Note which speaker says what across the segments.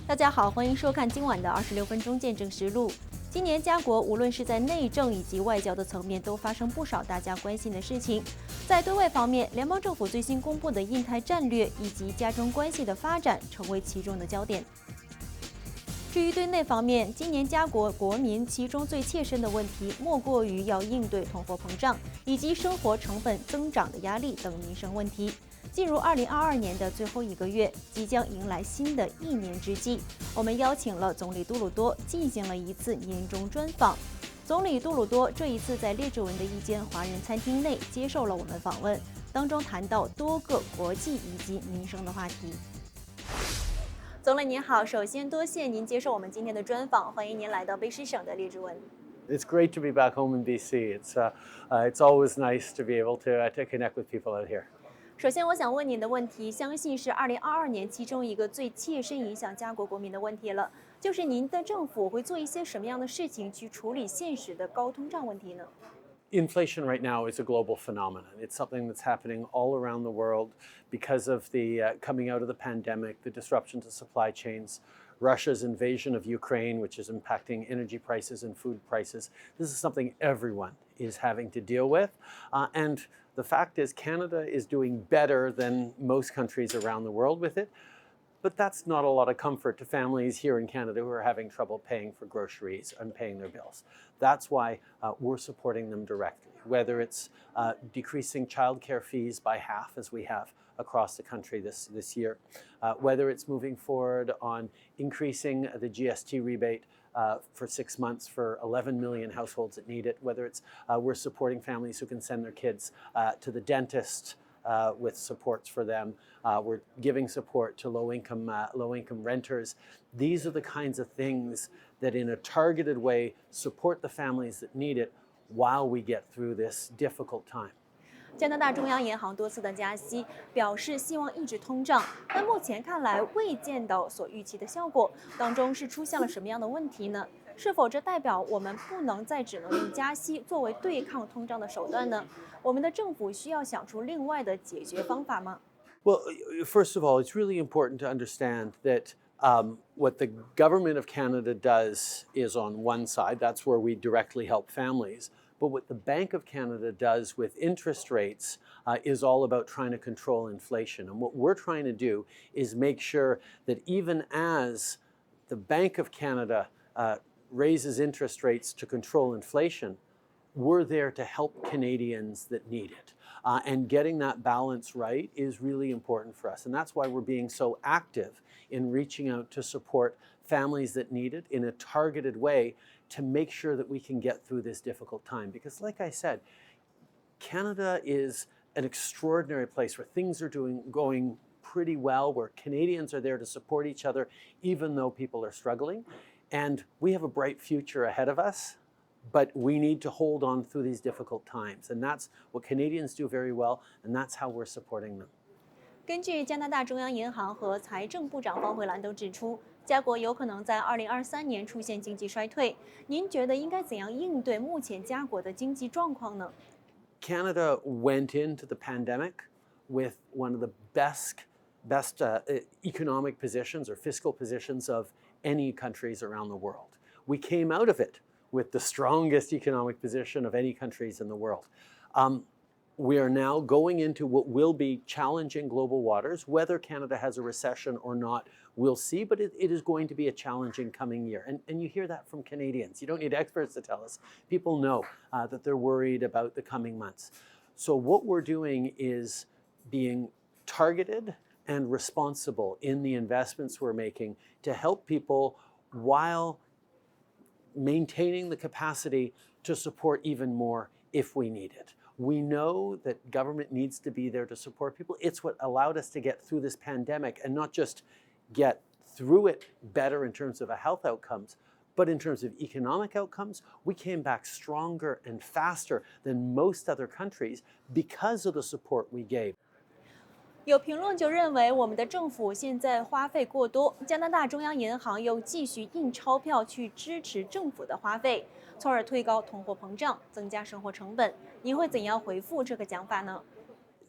Speaker 1: 大家好，欢迎收看今晚的26分钟见证实录。今年家国无论是在内政以及外交的层面，都发生不少大家关心的事情。在对外方面，联邦政府最新公布的印太战略以及加中关系的发展成为其中的焦点。至于对内方面，今年家国国民其中最切身的问题，莫过于要应对通货膨胀以及生活成本增长的压力等民生问题。进入2022年的最后一个月，即将迎来新的一年之际，我们邀请了总理杜鲁多进行了一次年终专访。总理杜鲁多这一次在列治文的一间华人餐厅内接受了我们访问，当中谈到多个国际以及民生的话题。总理您好，首先多谢您接受我们今天的专访，欢迎您来到卑诗省的列治文。
Speaker 2: It's great to be back home in BC. It's always nice to be able to connect with people out here.
Speaker 1: 首先，我想问您的问题，相信是2022年其中一个最切身影响家国国民的问题了，就是您的政府会做一些什么样的事情去处理现实的高通胀问题呢？
Speaker 2: Inflation right now is a global phenomenon. It's something that's happening all around the world because of the coming out of the pandemic, the disruption to supply chains, Russia's invasion of Ukraine, which is impacting energy prices and food prices. This is something everyone is having to deal with. And the fact is, Canada is doing better than most countries around the world with it. But that's not a lot of comfort to families here in Canada who are having trouble paying for groceries and paying their bills. That's why we're supporting them directly, whether it's decreasing childcare fees by half, as we have across the country this year, whether it's moving forward on increasing the GST rebate for 6 months for 11 million households that need it, whether it's we're supporting families who can send their kids to the dentist with supports for them. We're giving support to low-income renters. These are the kinds of things that in a targeted way support the families that need it while we get through this difficult time.
Speaker 1: 加拿大中央银行多次的加息，表示希望抑制通胀，但目前看来未见到所预期的效果。当中是出现了什么样的问题呢？是否这代表我们不能再只能用加息作为对抗通胀的手段呢？我们的政府需要想出另外的解决方法吗？
Speaker 2: Well, first of all, it's really important to understand that what the government of Canada does is on one side, that's where we directly help families. But what the Bank of Canada does with interest rates is all about trying to control inflation. And what we're trying to do is make sure that even as the Bank of Canada raises interest rates to control inflation, we're there to help Canadians that need it. And getting that balance right is really important for us. And that's why we're being so active in reaching out to support families that need it in a targeted way to make sure that we can get through this difficult time. Because like I said, Canada is an extraordinary place where things are going pretty well, where Canadians are there to support each other, even though people are struggling. And we have a bright future ahead of us, but we need to hold on through these difficult times. And that's what Canadians do very well, and that's how we're supporting them.
Speaker 1: 根据加拿大中央银行和财政部长方慧兰都指出，家国有可能在2023年出现经济衰退。您觉得应该怎样应对目前家国的经济状况呢？
Speaker 2: Canada went into the pandemic with one of the best economic positions or fiscal positions of any countries around the world. We came out of it with the strongest economic position of any countries in the world. We are now going into what will be challenging global waters. Whether Canada has a recession or not, we'll see, but it is going to be a challenging coming year. And you hear that from Canadians. You don't need experts to tell us. People know that they're worried about the coming months. So what we're doing is being targeted and responsible in the investments we're making to help people while maintaining the capacity to support even more if we need it. We know that government needs to be there to support people. It's what allowed us to get through this pandemic and not just get through it better in terms of health outcomes, but in terms of economic outcomes. We came back stronger and faster than most other countries because of the support we gave.
Speaker 1: 有评论就认为，我们的政府现在花费过多，加拿大中央银行又继续印钞票去支持政府的花费，从而推高通货膨胀，增加生活成本。您会怎样回复这个讲法呢？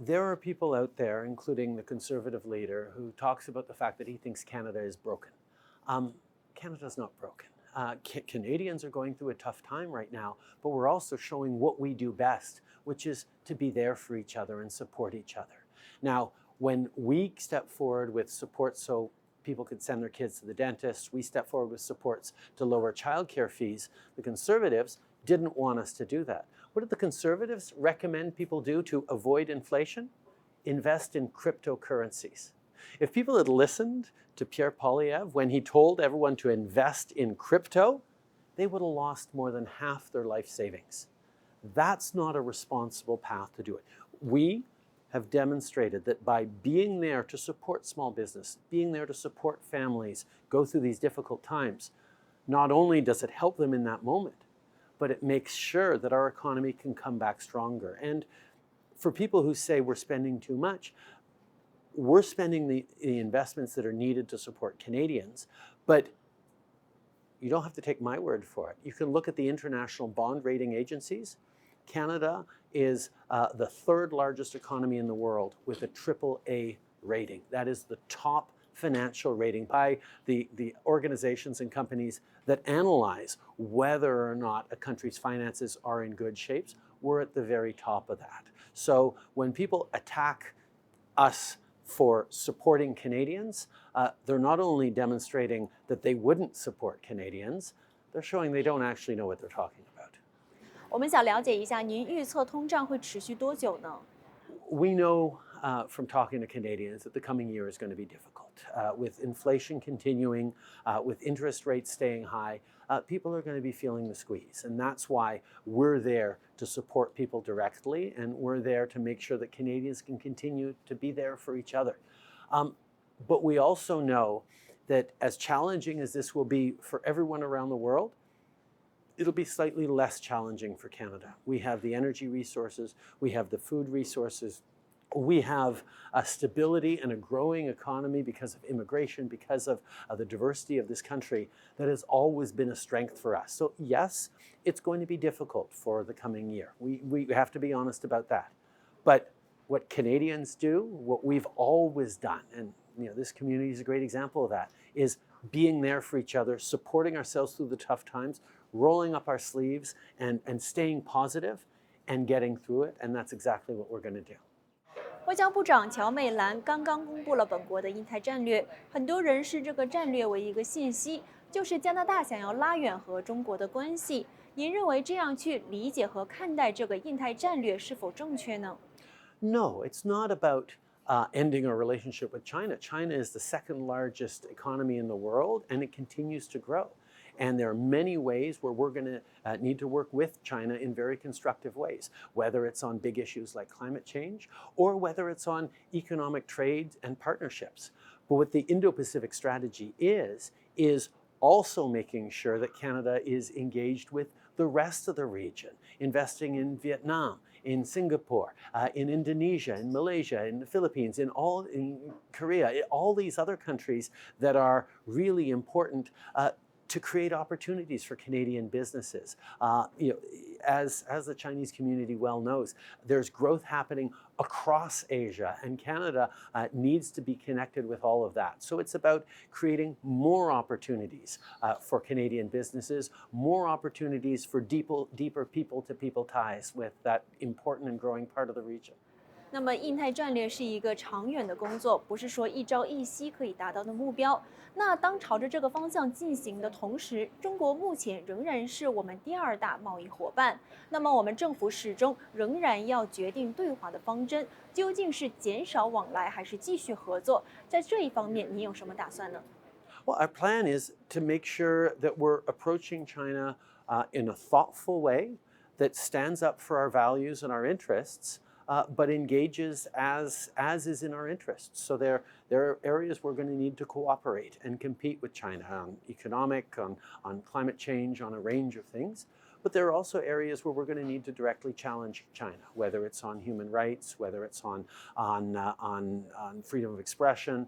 Speaker 2: There are people out there, including the Conservative leader, who talks about the fact that he thinks Canada is broken. Canada's not broken. Canadians are going through a tough time right now, but we're also showing what we do best, which is to be there for each other and support each other. Now, when we step forward with support so people could send their kids to the dentist, we step forward with supports to lower childcare fees, the Conservatives didn't want us to do that. What did the Conservatives recommend people do to avoid inflation? Invest in cryptocurrencies. If people had listened to Pierre Poilievre when he told everyone to invest in crypto, they would have lost more than half their life savings. That's not a responsible path to do it. We have demonstrated that by being there to support small business, being there to support families go through these difficult times, not only does it help them in that moment, but it makes sure that our economy can come back stronger. And for people who say we're spending too much, we're spending the investments that are needed to support Canadians, but you don't have to take my word for it. You can look at the international bond rating agencies. Canada is the third largest economy in the world with a AAA rating. That is the top financial rating by the organizations and companies that analyze whether or not a country's finances are in good shapes. We're at the very top of that. So when people attack us for supporting Canadians, they're not only demonstrating that they wouldn't support Canadians, they're showing they don't actually know what they're talking about.
Speaker 1: 我们想了解一下，您预测通胀会持续多久呢？
Speaker 2: We know from talking to Canadians that the coming year is going to be difficult. With inflation continuing, with interest rates staying high, people are going to be feeling the squeeze. And that's why we're there to support people directly, and we're there to make sure that Canadians can continue to be there for each other. But we also know that as challenging as this will be for everyone around the world, it'll be slightly less challenging for Canada. We have the energy resources, we have the food resources, we have a stability and a growing economy because of immigration, because of the diversity of this country that has always been a strength for us. So yes, it's going to be difficult for the coming year. We have to be honest about that. But what Canadians do, what we've always done, and this community is a great example of that, is being there for each other, supporting ourselves through the tough times, rolling up our sleeves and staying positive and getting through it. And that's exactly what we're going to do.
Speaker 1: 外交部长乔美兰刚刚公布了本国的印太战略，很多人视这个战略为一个信息，就是加拿大想要拉远和中国的关系。您认为这样去理解和看待这个印太战略是否正确呢？
Speaker 2: No, it's not about ending our relationship with China. China is the second largest economy in the world, and it continues to grow. And there are many ways where we're going to need to work with China in very constructive ways, whether it's on big issues like climate change or whether it's on economic trade and partnerships. But what the Indo-Pacific strategy is also making sure that Canada is engaged with the rest of the region, investing in Vietnam, in Singapore, in Indonesia, in Malaysia, in the Philippines, in Korea, all these other countries that are really important to create opportunities for Canadian businesses. As the Chinese community well knows, there's growth happening across Asia, and Canada needs to be connected with all of that. So it's about creating more opportunities for Canadian businesses, more opportunities for deeper people-to-people ties with that important and growing part of the region.
Speaker 1: 那么，印太战略是一个长远的工作，不是说一朝一夕可以达到的目标。那当朝着这个方向进行的同时，中国目前仍然是我们第二大贸易伙伴。那么，我们政府始终仍然要决定对华的方针，究竟是减少往来还是继续合作？在这一方面，您有什么打算呢？
Speaker 2: Well, our plan is to make sure that we're approaching China in a thoughtful way that stands up for our values and our interests. But engages as is in our interests. So there are areas we're going to need to cooperate and compete with China on economic, on climate change, on a range of things. But there are also areas where we're going to need to directly challenge China, whether it's on human rights, whether it's on freedom of expression,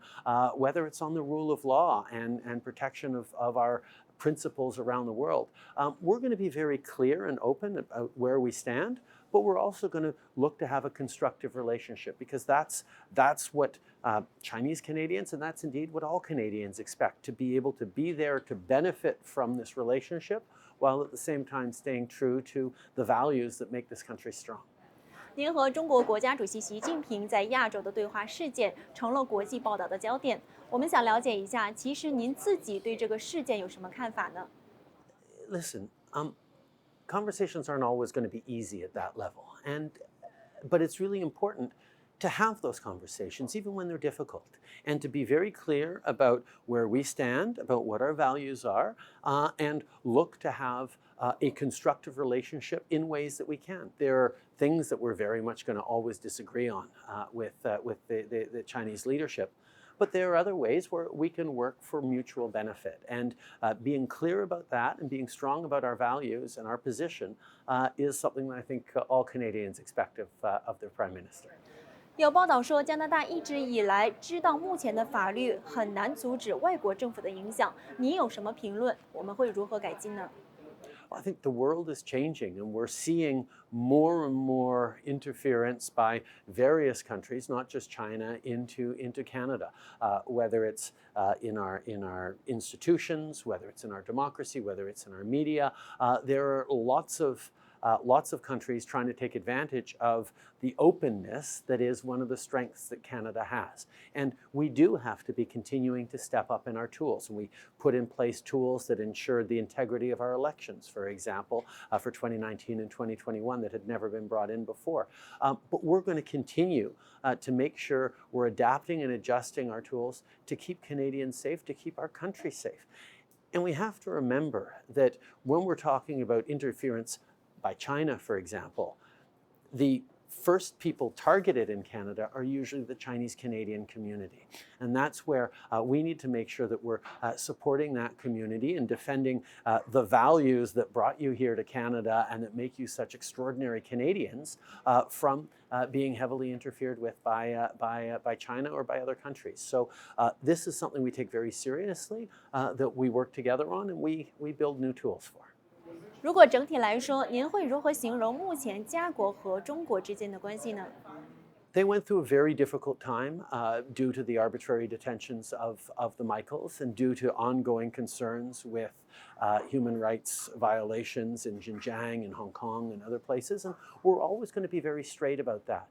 Speaker 2: whether it's on the rule of law and protection of our principles around the world. We're going to be very clear and open about where we stand. but we're also going to look to have a constructive relationship, because that's what Chinese Canadians, and that's indeed what all Canadians expect, to be able to be there to benefit from this relationship, while at the same time staying true to the values that make this country strong.
Speaker 1: 您和中国国家主席习近平在亚洲的对话事件成了国际报道的焦点。我们想了解一下，其实您自己对这个事件有什么看法呢？
Speaker 2: Listen, conversations aren't always going to be easy at that level, but it's really important to have those conversations, even when they're difficult, and to be very clear about where we stand, about what our values are, and look to have a constructive relationship in ways that we can. There are things that we're very much going to always disagree on with the Chinese leadership. But there are other ways where we can work for mutual benefit. And being clear about that and being strong about our values and our position is something that I think all Canadians expect of their Prime Minister.
Speaker 1: 有报道说，加拿大一直以来知道目前的法律很难阻止外国政府的影响。你有什么评论？我们会如何改进呢？
Speaker 2: I think the world is changing, and we're seeing more and more interference by various countries, not just China, into Canada, whether it's in our institutions, whether it's in our democracy, whether it's in our media. There are lots of countries trying to take advantage of the openness that is one of the strengths that Canada has. And we do have to be continuing to step up in our tools. And we put in place tools that ensure the integrity of our elections, for example, for 2019 and 2021 that had never been brought in before. But we're going to continue to make sure we're adapting and adjusting our tools to keep Canadians safe, to keep our country safe. And we have to remember that when we're talking about interference by China, for example, the first people targeted in Canada are usually the Chinese Canadian community. And that's where we need to make sure that we're supporting that community and defending the values that brought you here to Canada and that make you such extraordinary Canadians from being heavily interfered with by China or by other countries. So this is something we take very seriously, that we work together on, and we build new tools for.
Speaker 1: 如果整体来说，您会如何形容目前加国和中国之间的关系呢？
Speaker 2: They went through a very difficult time due to the arbitrary detentions of the Michaels and due to ongoing concerns with human rights violations in Xinjiang and Hong Kong and other places. And we're always going to be very straight about that.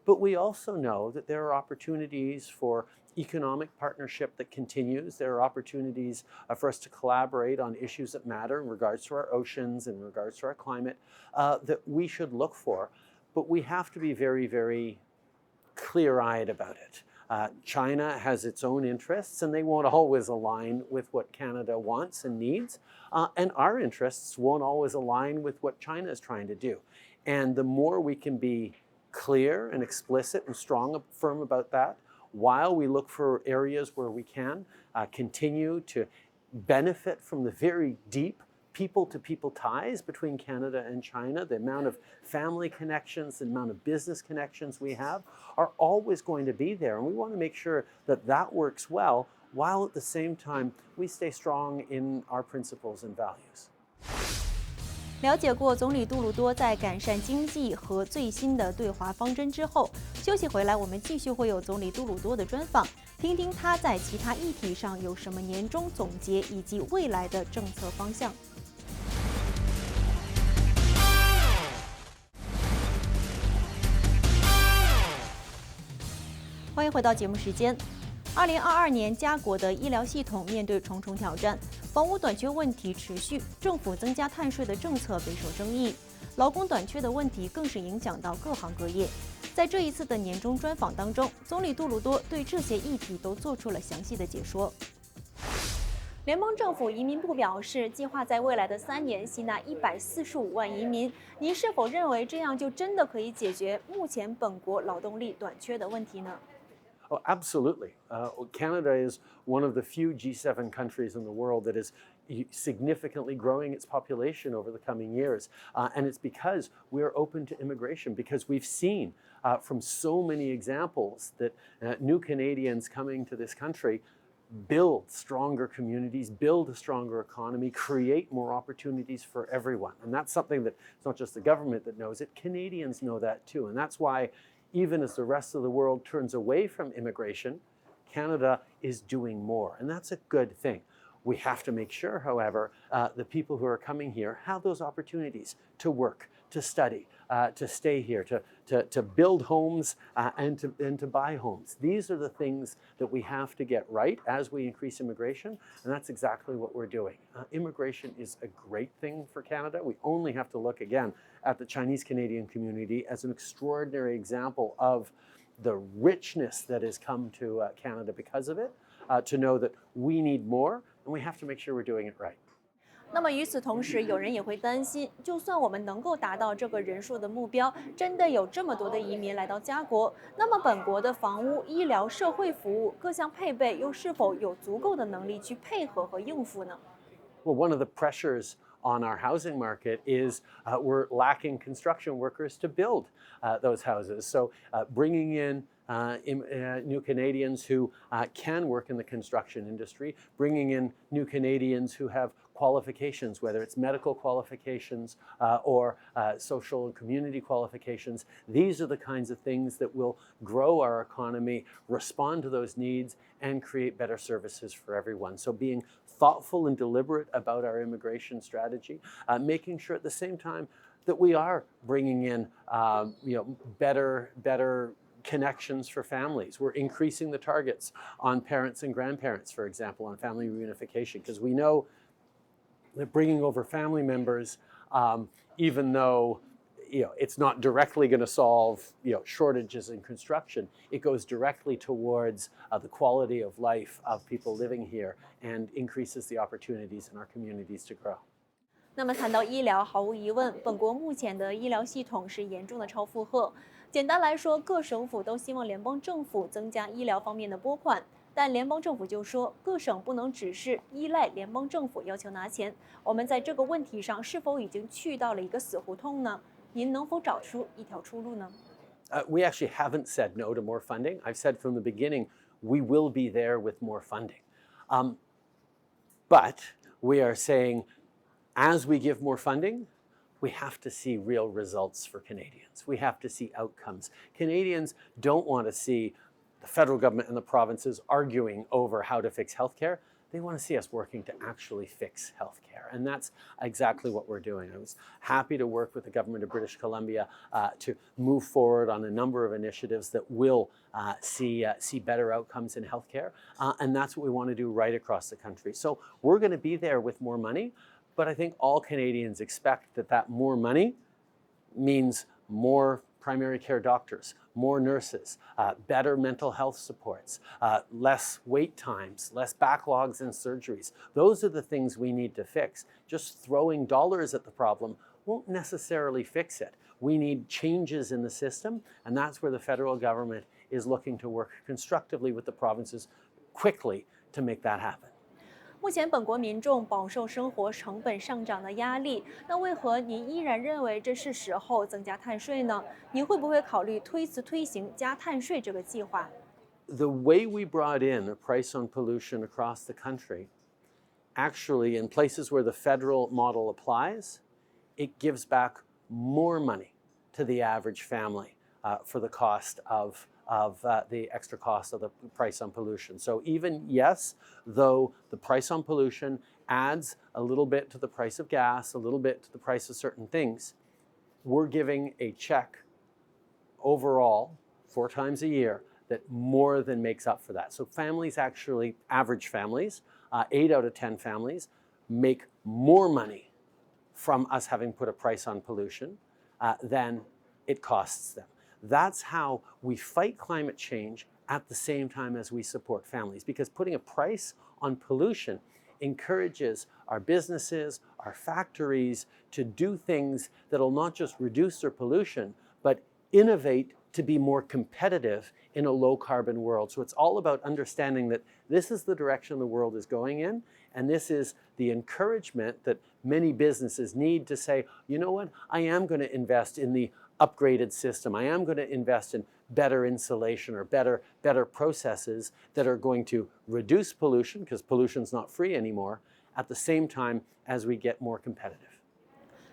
Speaker 2: But we also know that there are opportunities for economic partnership that continues. There are opportunities for us to collaborate on issues that matter in regards to our oceans, in regards to our climate, that we should look for. But we have to be very, very clear-eyed about it. China has its own interests, and they won't always align with what Canada wants and needs. And our interests won't always align with what China is trying to do. And the more we can be clear and explicit and strong and firm about that, while we look for areas where we can continue to benefit from the very deep people-to-people ties between Canada and China, the amount of family connections, the amount of business connections we have are always going to be there. And we want to make sure that that works well, while at the same time we stay strong in our principles and values.
Speaker 1: 了解过总理杜鲁多在改善经济和最新的对华方针之后，休息回来，我们继续会有总理杜鲁多的专访，听听他在其他议题上有什么年终总结以及未来的政策方向。欢迎回到节目时间。2022年，加国的医疗系统面对重重挑战，房屋短缺问题持续，政府增加碳税的政策备受争议，劳工短缺的问题更是影响到各行各业。在这一次的年终专访当中，总理杜鲁多对这些议题都做出了详细的解说。联邦政府移民部表示，计划在未来的3年吸纳145万移民。您是否认为这样就真的可以解决目前本国劳动力短缺的问题呢？
Speaker 2: Oh, absolutely. Canada is one of the few G7 countries in the world that is significantly growing its population over the coming years. And it's because we're open to immigration, because we've seen from so many examples that new Canadians coming to this country build stronger communities, build a stronger economy, create more opportunities for everyone. And that's something that it's not just the government that knows it, Canadians know that too. And that's why even as the rest of the world turns away from immigration, Canada is doing more. And that's a good thing. We have to make sure, however, the people who are coming here have those opportunities to work, to study, to stay here, to build homes and to buy homes. These are the things that we have to get right as we increase immigration, and that's exactly what we're doing. Immigration is a great thing for Canada. We only have to look again at the Chinese Canadian community as an extraordinary example of the richness that has come to Canada because of it, to know that we need more and we have to make sure we're doing it right.
Speaker 1: 那么与此同时，有人也会担心，就算我们能够达到这个人数的目标，真的有这么多的移民来到家国，那么本国的房屋、医疗、社会服务各项配备又是否有足够的能力去配合和应付呢？
Speaker 2: Well, one of the pressures on our housing market is we're lacking construction workers to build those houses. So bringing in new Canadians who can work in the construction industry, bringing in new Canadians who have qualifications, whether it's medical qualifications or social and community qualifications. These are the kinds of things that will grow our economy, respond to those needs, and create better services for everyone. So being thoughtful and deliberate about our immigration strategy, making sure at the same time that we are bringing in better connections for families. We're increasing the targets on parents and grandparents, for example, on family reunification, because we know that bringing over family members, even though it's not directly going to solve shortages in construction, it goes directly towards the quality of life of people living here and increases the opportunities in our communities to grow.
Speaker 1: 那么谈到医疗，毫无疑问，本国目前的医疗系统是严重的超负荷。简单来说，各省府都希望联邦政府增加医疗方面的拨款，但联邦政府就说，各省不能只是依赖联邦政府要求拿钱。我们在这个问题上是否已经去到了一个死胡同呢？您能否找出一条出路呢？
Speaker 2: We actually haven't said no to more funding. I've said from the beginning, we will be there with more funding. But we are saying, as we give more funding, we have to see real results for Canadians. We have to see outcomes. Canadians don't want to see the federal government and the provinces arguing over how to fix healthcare. They want to see us working to actually fix healthcare. And that's exactly what we're doing. I was happy to work with the government of British Columbia to move forward on a number of initiatives that will see better outcomes in healthcare. And that's what we want to do right across the country. So we're going to be there with more money. But I think all Canadians expect that more money means more primary care doctors, more nurses, better mental health supports, less wait times, less backlogs in surgeries. Those are the things we need to fix. Just throwing dollars at the problem won't necessarily fix it. We need changes in the system, and that's where the federal government is looking to work constructively with the provinces quickly to make that happen.
Speaker 1: 目前本国民众饱受生活成本上涨的压力，那为何您依然认为这是时候增加碳税呢？您会不会考虑推迟推行加碳税这个计划？
Speaker 2: The way we brought in a price on pollution across the country, actually in places where the federal model applies, it gives back more money to the average family for the cost of the extra cost of the price on pollution. So even, yes, though the price on pollution adds a little bit to the price of gas, a little bit to the price of certain things, we're giving a check overall 4 times a year that more than makes up for that. So families actually, average families, 8 out of 10 families, make more money from us having put a price on pollution than it costs them. That's how we fight climate change at the same time as we support families, because putting a price on pollution encourages our businesses, our factories to do things that'll not just reduce their pollution, but innovate to be more competitive in a low carbon world. So it's all about understanding that this is the direction the world is going in, and this is the encouragement that many businesses need to say, you know what, I am going to invest in the upgraded system. I am going to invest in better insulation or better processes that are going to reduce pollution, because pollution's not free anymore, at the same time as we get more competitive.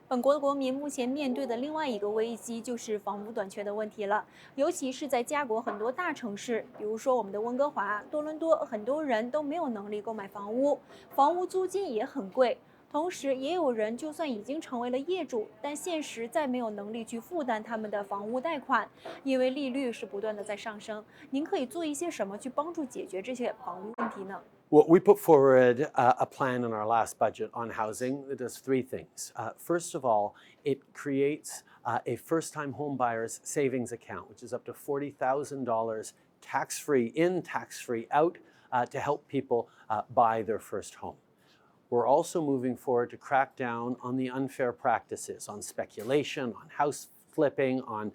Speaker 1: 本国的国民目前面对的另外一个危机就是房屋短缺的问题了，尤其是在加国很多大城市，比如说我们的温哥华、多伦多，很多人都没有能力购买房屋，房屋租金也很贵。同时，也有人就算已经成为了业主，但现实再没有能力去负担他们的房屋贷款，因为利率是不断的在上升。您可以做一些什么去帮助解决这些房屋问题呢？
Speaker 2: Well, we put forward a plan in our last budget on housing that does three things. First of all, it creates a first-time homebuyers savings account, which is up to $40,000 tax-free in, tax-free out, to help people buy their first home. We're also moving forward to crack down on the unfair practices, on speculation, on house flipping, on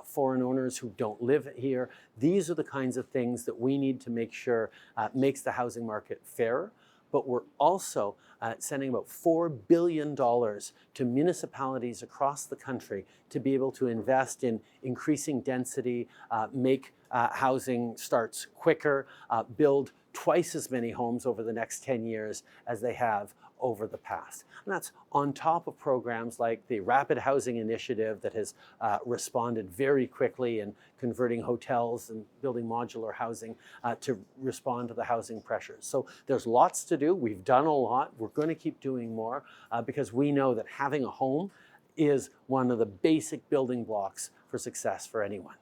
Speaker 2: foreign owners who don't live here. These are the kinds of things that we need to make sure makes the housing market fairer. But we're also sending about $4 billion to municipalities across the country to be able to invest in increasing density, make housing starts quicker, build twice as many homes over the next 10 years as they have over the past. And that's on top of programs like the Rapid Housing Initiative that has responded very quickly in converting hotels and building modular housing to respond to the housing pressures. So there's lots to do. We've done a lot. We're going to keep doing more because we know that having a home is one of the basic building blocks for success for anyone.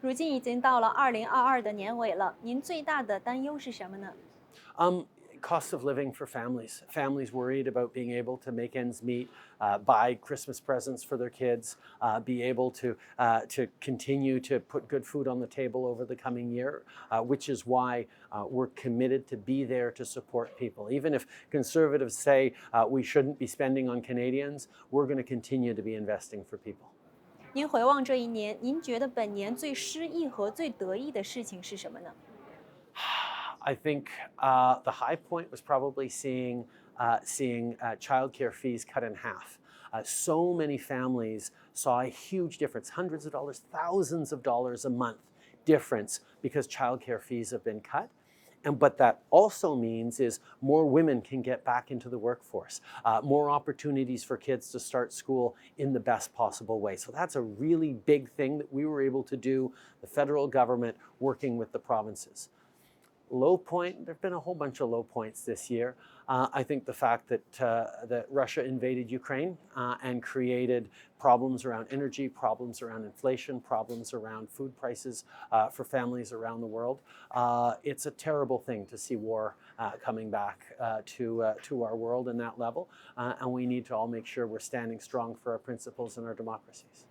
Speaker 1: 如今已经到了2022的年尾了，您最大的担忧是什么呢？
Speaker 2: Cost of living for families. Families worried about being able to make ends meet, buy Christmas presents for their kids, be able to continue to put good food on the table over the coming year, which is why we're committed to be there to support people. Even if conservatives say we shouldn't be spending on Canadians, we're going to continue to be investing for people.
Speaker 1: 您回望这一年，您觉得本年最失意和最得意的事情是什么呢？
Speaker 2: I think the high point was probably seeing childcare fees cut in half. So many families saw a huge difference, hundreds of dollars, thousands of dollars a month difference because childcare fees have been cut. And what that also means is more women can get back into the workforce, more opportunities for kids to start school in the best possible way. So that's a really big thing that we were able to do, the federal government working with the provinces. Low point, there have been a whole bunch of low points this year. I think the fact that Russia invaded Ukraine and created problems around energy, problems around inflation, problems around food prices for families around the world. It's a terrible thing to see war coming back to our world in that level. And we need to all make sure we're standing strong for our principles and our democracies.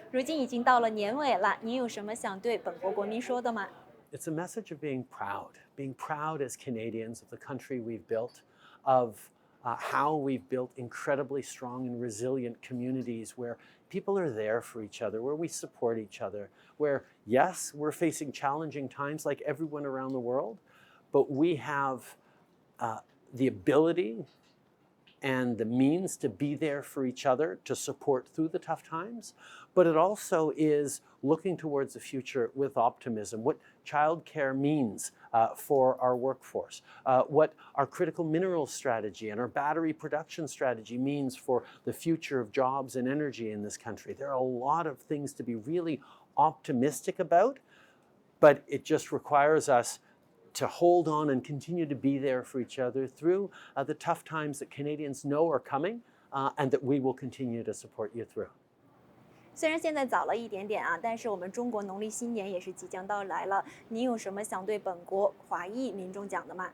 Speaker 1: 如今已经到了年尾了，您有什么想对本国国民说的吗？
Speaker 2: It's a message of being proud as Canadians of the country we've built, of how we've built incredibly strong and resilient communities where people are there for each other, where we support each other, where, yes, we're facing challenging times like everyone around the world, but we have the ability and the means to be there for each other, to support through the tough times. But it also is looking towards the future with optimism, what childcare means for our workforce, what our critical minerals strategy and our battery production strategy means for the future of jobs and energy in this country. There are a lot of things to be really optimistic about, but it just requires us to hold on and continue to be there for each other through the tough times that Canadians know are coming and that we will continue to support you through.
Speaker 1: 虽然现在早了一点点啊，但是我们中国农历新年也是即将到来了。您有什么想对本国华裔民众讲的吗？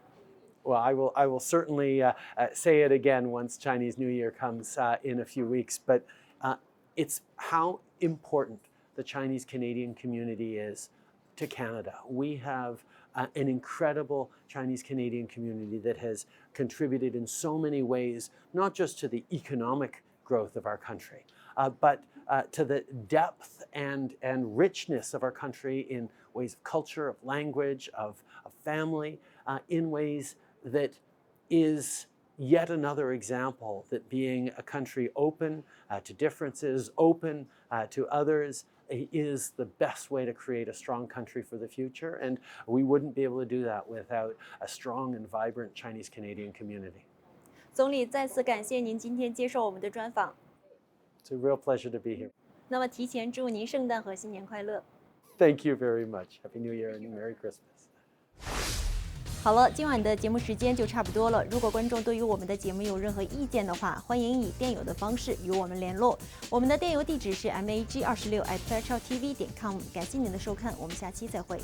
Speaker 2: Well, I will certainly say it again once Chinese New Year comes in a few weeks, but it's how important the Chinese Canadian community is to Canada. We have an incredible Chinese Canadian community that has contributed in so many ways, not just to the economic growth of our country, but to the depth and richness of our country in ways of culture, of language, of family, in ways that is yet another example that being a country open to differences, open to others, is the best way to create a strong country for the future, and we wouldn't be able to do that without a strong and vibrant Chinese-Canadian community.
Speaker 1: 总理再次感谢您今天接受我们的专访。
Speaker 2: It's a real pleasure to be here.
Speaker 1: 那么提前祝您圣诞和新年快乐。
Speaker 2: Thank you very much. Happy New Year and Merry Christmas.
Speaker 1: 好了，今晚的节目时间就差不多了。如果观众对于我们的节目有任何意见的话，欢迎以电邮的方式与我们联络。我们的电邮地址是mag26@fairchildtv.com。感谢您的收看，我们下期再会。